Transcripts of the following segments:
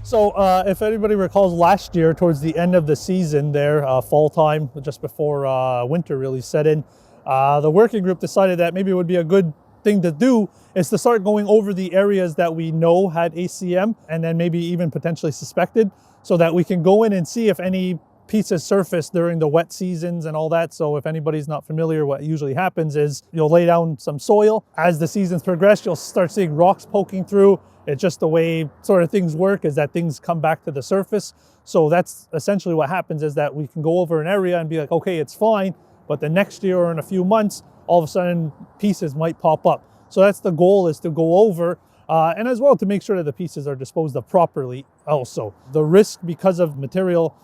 So if anybody recalls last year, towards the end of the season there, fall time, just before winter really set in, the working group decided that maybe it would be a good thing to do is to start going over the areas that we know had ACM and then maybe even potentially suspected, so that we can go in and see if any pieces surface during the wet seasons and all that. So if anybody's not familiar, what usually happens is you'll lay down some soil. As the seasons progress, you'll start seeing rocks poking through. It's just the way sort of things work, is that things come back to the surface. So that's essentially what happens, is that we can go over an area and be like, okay, it's fine. But the next year or in a few months, all of a sudden pieces might pop up. So that's the goal, is to go over and as well to make sure that the pieces are disposed of properly also. The risk because of material,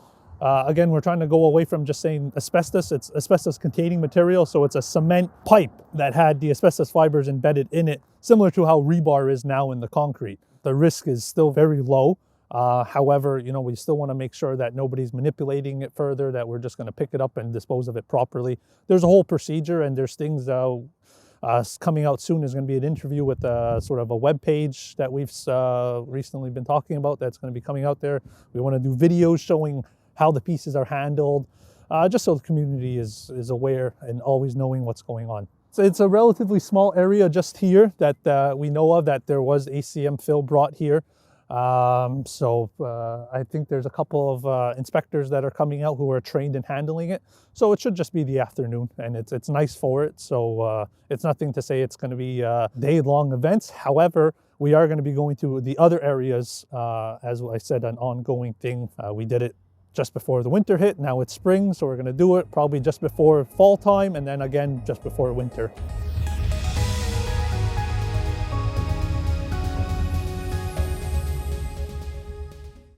again, we're trying to go away from just saying asbestos. It's asbestos-containing material, so it's a cement pipe that had the asbestos fibers embedded in it, similar to how rebar is now in the concrete. The risk is still very low. However, we still want to make sure that nobody's manipulating it further, that we're just going to pick it up and dispose of it properly. There's a whole procedure, and there's things coming out soon. There's going to be an interview with sort of a web page that we've recently been talking about that's going to be coming out there. We want to do videos showing how the pieces are handled, just so the community is aware and always knowing what's going on. So it's a relatively small area just here that we know of, that there was ACM fill brought here. I think there's a couple of inspectors that are coming out who are trained in handling it. So it should just be the afternoon, and it's nice for it. So it's nothing to say it's going to be day-long events. However, we are going to be going to the other areas, as I said, an ongoing thing. We did it just before the winter hit. Now it's spring, so we're going to do it probably just before fall time, and then again just before winter.